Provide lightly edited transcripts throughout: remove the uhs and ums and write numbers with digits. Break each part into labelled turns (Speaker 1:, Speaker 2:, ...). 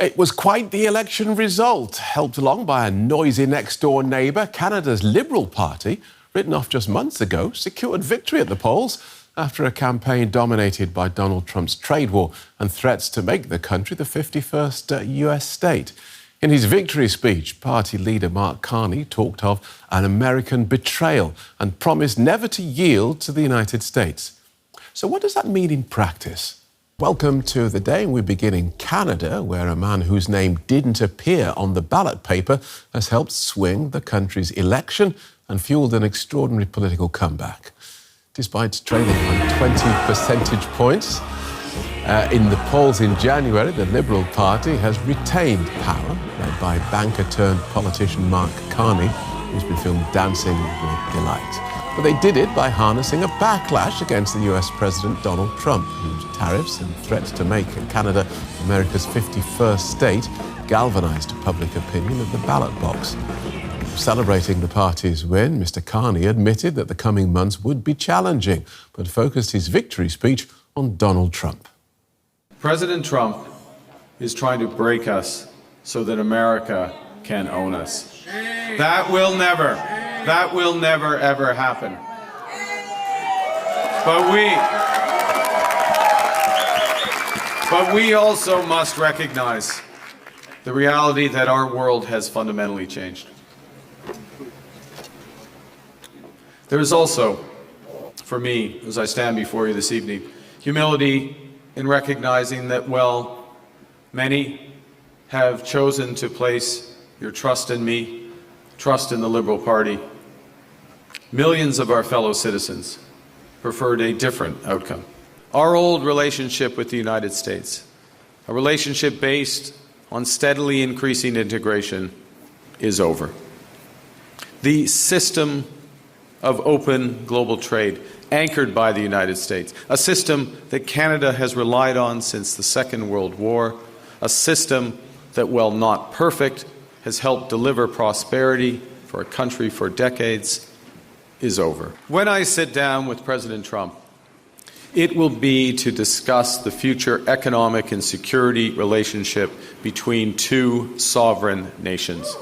Speaker 1: It was quite the election result, helped along by a noisy next-door neighbour. Canada's Liberal Party, written off just months ago, secured victory at the polls after a campaign dominated by Donald Trump's trade war and threats to make the country the 51st US state. In his victory speech, party leader Mark Carney talked of an American betrayal and promised never to yield to the United States. So what does that mean in practice? Welcome to the day. We begin in Canada, where a man whose name didn't appear on the ballot paper has helped swing the country's election and fueled an extraordinary political comeback. Despite trailing on 20 percentage points in the polls in January, the Liberal Party has retained power, led by banker-turned-politician Mark Carney, who's been filmed dancing with delight. But they did it by harnessing a backlash against the US President Donald Trump, whose tariffs and threats to make Canada America's 51st state galvanized public opinion at the ballot box. Celebrating the party's win, Mr. Carney admitted that the coming months would be challenging, but focused his victory speech on Donald Trump.
Speaker 2: President Trump is trying to break us so that America can own us. That will never, ever happen. But we also must recognize the reality that our world has fundamentally changed. There is also, for me, as I stand before you this evening, humility in recognizing that, well, many have chosen to place your trust in me, trust in the Liberal Party. Millions of our fellow citizens preferred a different outcome. Our old relationship with the United States, a relationship based on steadily increasing integration, is over. The system of open global trade, anchored by the United States, a system that Canada has relied on since the Second World War, a system that, while not perfect, has helped deliver prosperity for a country for decades, is over. When I sit down with President Trump, it will be to discuss the future economic and security relationship between two sovereign nations.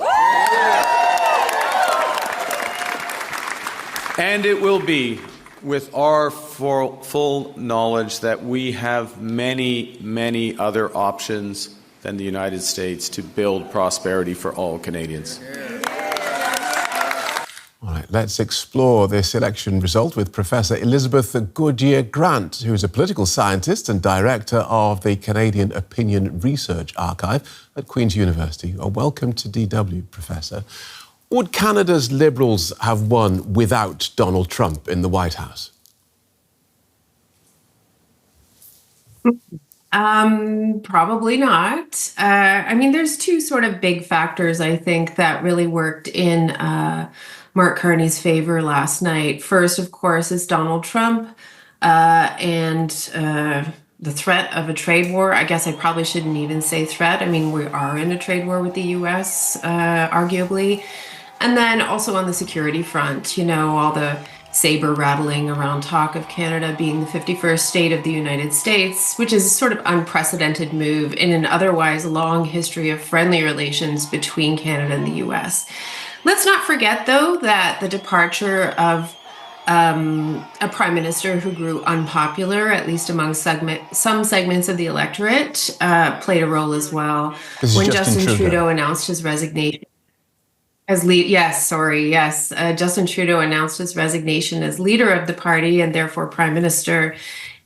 Speaker 2: And it will be with our full knowledge that we have many other options than the United States to build prosperity for all Canadians.
Speaker 1: All right, let's explore this election result with Professor Elisabeth Goodyear-Grant, who is a political scientist and director of the Canadian Opinion Research Archive at Queen's University. Welcome to DW, Professor. Would Canada's Liberals have won without Donald Trump in the White House?
Speaker 3: Probably not. I mean, there's two sort of big factors, I think, that really worked in Mark Carney's favor last night. First, of course, is Donald Trump and the threat of a trade war. I guess I probably shouldn't even say threat. I mean, we are in a trade war with the U.S., arguably. And then also on the security front, you know, all the saber rattling around talk of Canada being the 51st state of the United States, which is a sort of unprecedented move in an otherwise long history of friendly relations between Canada and the U.S. Let's not forget, though, that the departure of a prime minister who grew unpopular, at least among some segments of the electorate, played a role as well. When Justin Trudeau announced his resignation. Justin Trudeau announced his resignation as leader of the party and therefore prime minister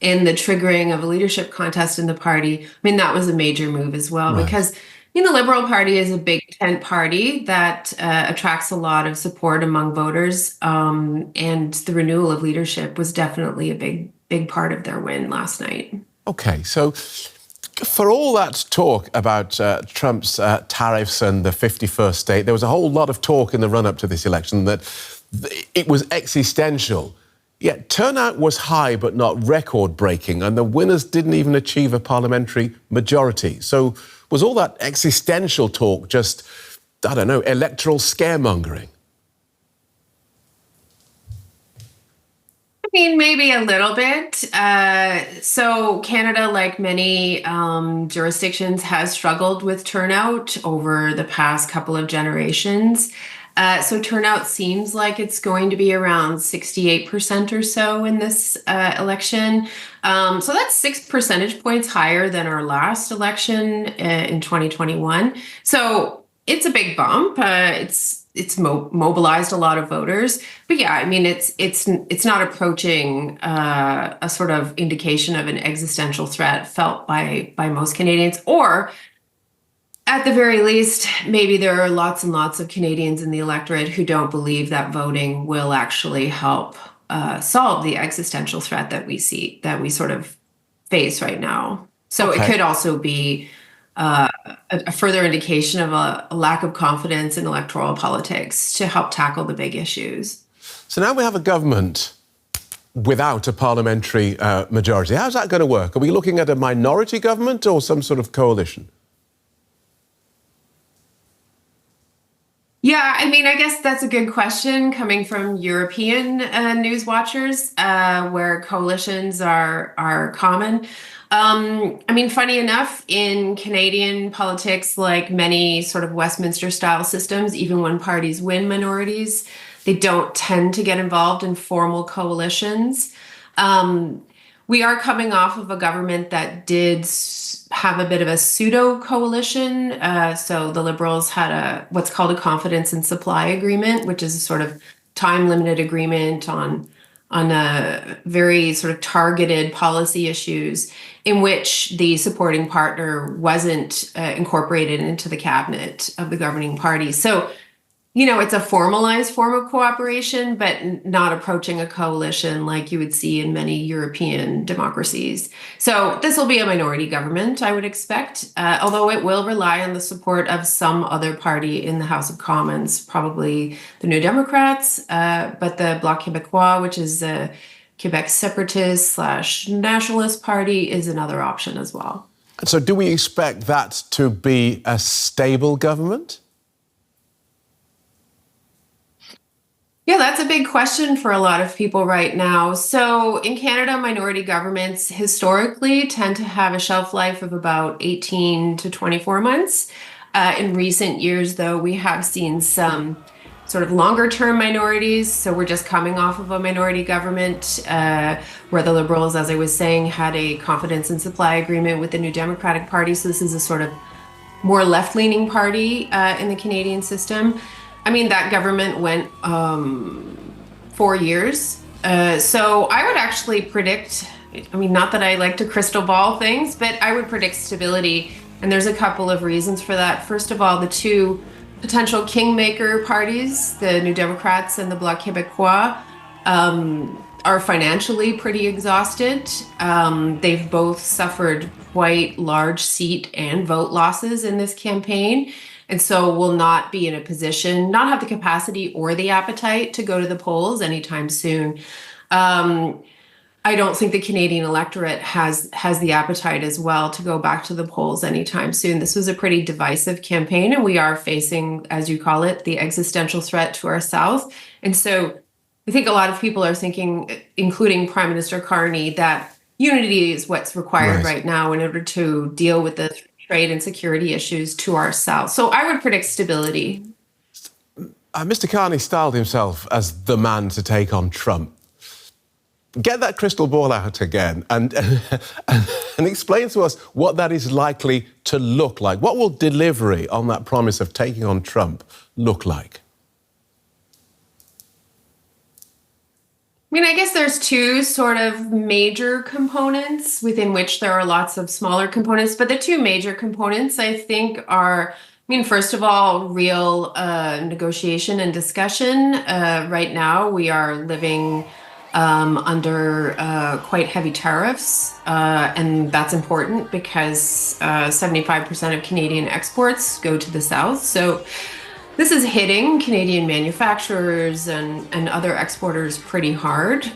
Speaker 3: in the triggering of a leadership contest in the party. I mean, that was a major move as well, right? Because the Liberal Party is a big tent party that attracts a lot of support among voters, and the renewal of leadership was definitely a big part of their win last night.
Speaker 1: Okay, so for all that talk about Trump's tariffs and the 51st state, there was a whole lot of talk in the run-up to this election that it was existential. Yet turnout was high but not record-breaking, and the winners didn't even achieve a parliamentary majority. So was all that existential talk just, I don't know, electoral scaremongering?
Speaker 3: mean, maybe a little bit. So Canada, like many jurisdictions, has struggled with turnout over the past couple of generations. So turnout seems like it's going to be around 68% or so in this election. So that's 6 percentage points higher than our last election in 2021. So it's a big bump. It's mobilized a lot of voters, but yeah, I mean it's not approaching a sort of indication of an existential threat felt by most Canadians, or at the very least, maybe there are lots and lots of Canadians in the electorate who don't believe that voting will actually help solve the existential threat that we sort of face right now. So it could also be a further indication of a lack of confidence in electoral politics to help tackle the big issues.
Speaker 1: So now we have a government without a parliamentary majority. How's that going to work? Are we looking at a minority government or some sort of coalition?
Speaker 3: Yeah, I mean, I guess that's a good question coming from European news watchers, where coalitions are common. I mean, funny enough, in Canadian politics, like many sort of Westminster-style systems, even when parties win minorities, they don't tend to get involved in formal coalitions. We are coming off of a government that did have a bit of a pseudo coalition. So the Liberals had what's called a confidence and supply agreement, which is a sort of time-limited agreement on very sort of targeted policy issues in which the supporting partner wasn't incorporated into the cabinet of the governing party. So, you know, it's a formalized form of cooperation, but not approaching a coalition like you would see in many European democracies. So this will be a minority government, I would expect, although it will rely on the support of some other party in the House of Commons, probably the New Democrats, but the Bloc Québécois, which is a Quebec separatist / nationalist party, is another option as well.
Speaker 1: So do we expect that to be a stable government?
Speaker 3: Yeah, that's a big question for a lot of people right now. So in Canada, minority governments historically tend to have a shelf life of about 18 to 24 months. In recent years, though, we have seen some sort of longer term minorities. So we're just coming off of a minority government where the Liberals, as I was saying, had a confidence and supply agreement with the New Democratic Party. So this is a sort of more left-leaning party in the Canadian system. I mean, that government went 4 years. So I would actually predict, I mean, not that I like to crystal ball things, but I would predict stability. And there's a couple of reasons for that. First of all, the two potential kingmaker parties, the New Democrats and the Bloc Québécois, are financially pretty exhausted. They've both suffered quite large seat and vote losses in this campaign. And so will not be in a position, not have the capacity or the appetite to go to the polls anytime soon. I don't think the Canadian electorate has the appetite as well to go back to the polls anytime soon. This was a pretty divisive campaign, and we are facing, as you call it, the existential threat to our South. And so I think a lot of people are thinking, including Prime Minister Carney, that unity is what's required right now in order to deal with the trade and security issues to our south. So I would predict stability.
Speaker 1: Mr. Carney styled himself as the man to take on Trump. Get that crystal ball out again and explain to us what that is likely to look like. What will delivery on that promise of taking on Trump look like?
Speaker 3: I mean, I guess there's two sort of major components within which there are lots of smaller components, but the two major components, I think, are, I mean, first of all, real negotiation and discussion. Right now, we are living under quite heavy tariffs, and that's important because 75% of Canadian exports go to the South. So this is hitting Canadian manufacturers and other exporters pretty hard.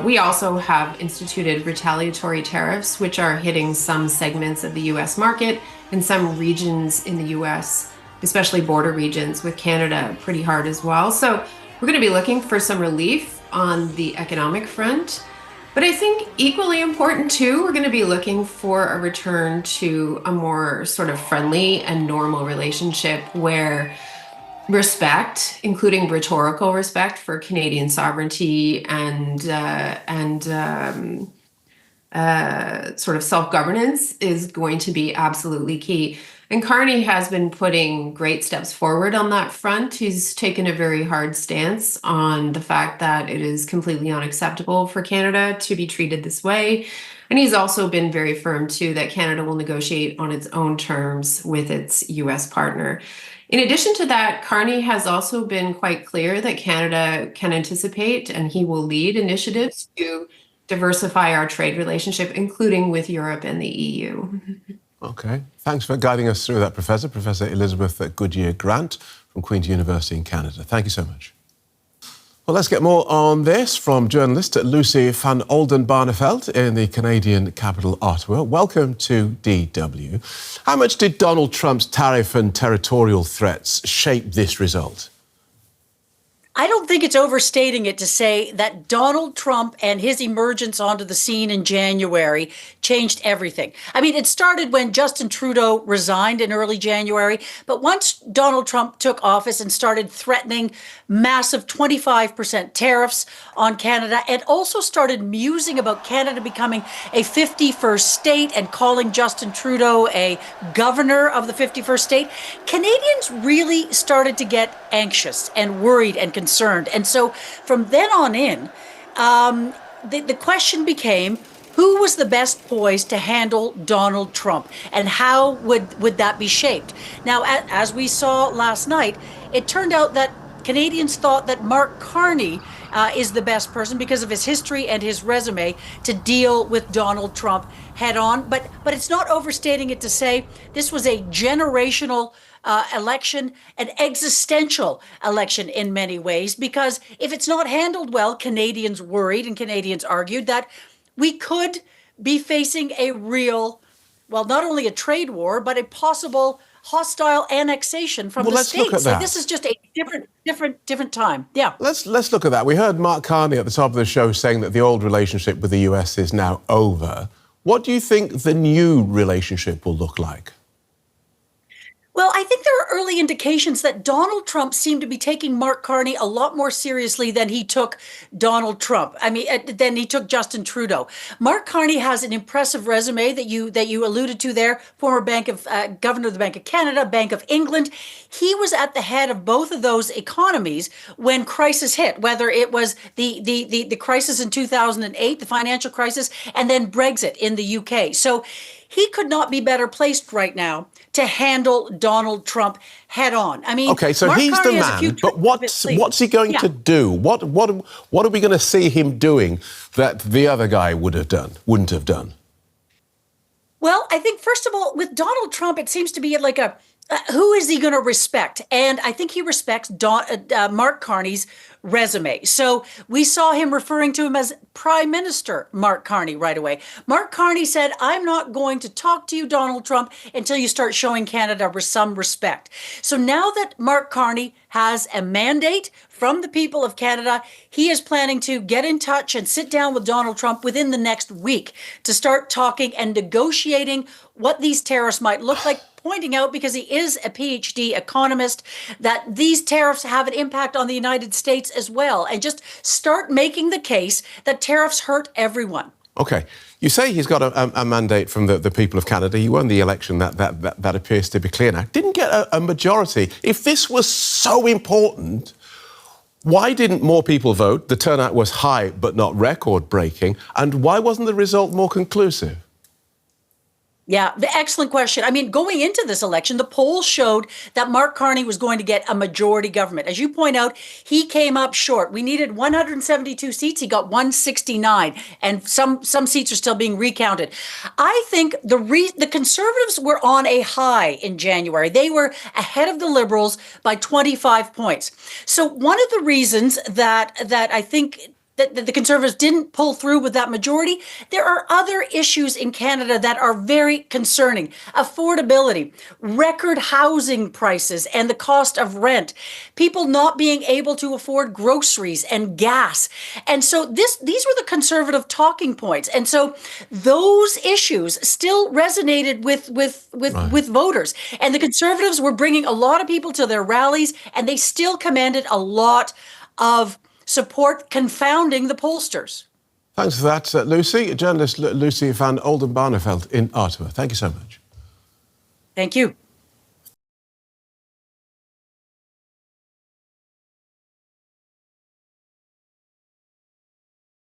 Speaker 3: We also have instituted retaliatory tariffs, which are hitting some segments of the US market and some regions in the US, especially border regions with Canada, pretty hard as well. So we're going to be looking for some relief. on the economic front. But I think equally important too, we're going to be looking for a return to a more sort of friendly and normal relationship where respect, including rhetorical respect for Canadian sovereignty and sort of self-governance, is going to be absolutely key. And Carney has been putting great steps forward on that front. He's taken a very hard stance on the fact that it is completely unacceptable for Canada to be treated this way. And he's also been very firm, too, that Canada will negotiate on its own terms with its US partner. In addition to that, Carney has also been quite clear that Canada can anticipate and he will lead initiatives to diversify our trade relationship, including with Europe and the EU.
Speaker 1: OK. Thanks for guiding us through that, Professor. Professor Elisabeth at Goodyear-Grant from Queen's University in Canada. Thank you so much. Well, let's get more on this from journalist Lucy van Oldenbarneveld in the Canadian capital, Ottawa. Welcome to DW. How much did Donald Trump's tariff and territorial threats shape this result?
Speaker 4: I don't think it's overstating it to say that Donald Trump and his emergence onto the scene in January changed everything. I mean, it started when Justin Trudeau resigned in early January, but once Donald Trump took office and started threatening massive 25% tariffs on Canada, and also started musing about Canada becoming a 51st state and calling Justin Trudeau a governor of the 51st state, Canadians really started to get anxious and worried and concerned. And so from then on in, the question became, who was the best poised to handle Donald Trump, and how would that be shaped? Now, as we saw last night, it turned out that Canadians thought that Mark Carney is the best person because of his history and his resume to deal with Donald Trump head on. But it's not overstating it to say this was a generational election, an existential election in many ways, because if it's not handled well, Canadians worried and Canadians argued that we could be facing a real, well, not only a trade war, but a possible hostile annexation from the states.
Speaker 1: Look at that.
Speaker 4: So this is just a different time. Yeah.
Speaker 1: Let's look at that. We heard Mark Carney at the top of the show saying that the old relationship with the US is now over. What do you think the new relationship will look like?
Speaker 4: Well, I think there are early indications that Donald Trump seemed to be taking Mark Carney a lot more seriously than he took Donald Trump. I mean, than he took Justin Trudeau. Mark Carney has an impressive resume that you alluded to there. Former governor of the Bank of Canada, Bank of England. He was at the head of both of those economies when crisis hit, whether it was the crisis in 2008, the financial crisis, and then Brexit in the UK. So he could not be better placed right now to handle Donald Trump head on. I mean,
Speaker 1: OK, so
Speaker 4: Mark
Speaker 1: he's
Speaker 4: Carney
Speaker 1: the man, but what's he going to do? What are we going to see him doing that the other guy wouldn't have done?
Speaker 4: Well, I think, first of all, with Donald Trump, it seems to be like who is he going to respect? And I think he respects Mark Carney's resume. So we saw him referring to him as Prime Minister Mark Carney right away. Mark Carney said, I'm not going to talk to you, Donald Trump, until you start showing Canada some respect. So now that Mark Carney has a mandate from the people of Canada, he is planning to get in touch and sit down with Donald Trump within the next week to start talking and negotiating what these tariffs might look like, pointing out, because he is a PhD economist, that these tariffs have an impact on the United States as well, and just start making the case that tariffs hurt everyone.
Speaker 1: OK. You say he's got a mandate from the people of Canada. He won the election. That appears to be clear now. Didn't get a majority. If this was so important, why didn't more people vote? The turnout was high, but not record-breaking. And why wasn't the result more conclusive?
Speaker 4: Yeah, the excellent question. I mean, going into this election, the polls showed that Mark Carney was going to get a majority government. As you point out, he came up short. We needed 172 seats. He got 169, and some seats are still being recounted. I think the Conservatives were on a high in January. They were ahead of the Liberals by 25 points. So one of the reasons that I think that the Conservatives didn't pull through with that majority. There are other issues in Canada that are very concerning. Affordability, record housing prices and the cost of rent, people not being able to afford groceries and gas. And so these were the Conservative talking points. And so those issues still resonated with voters. And the Conservatives were bringing a lot of people to their rallies, and they still commanded a lot of support, confounding the pollsters.
Speaker 1: Thanks for that, Lucy. Journalist Lucy van Oldenbarneveld in Ottawa. Thank you so much.
Speaker 4: Thank you.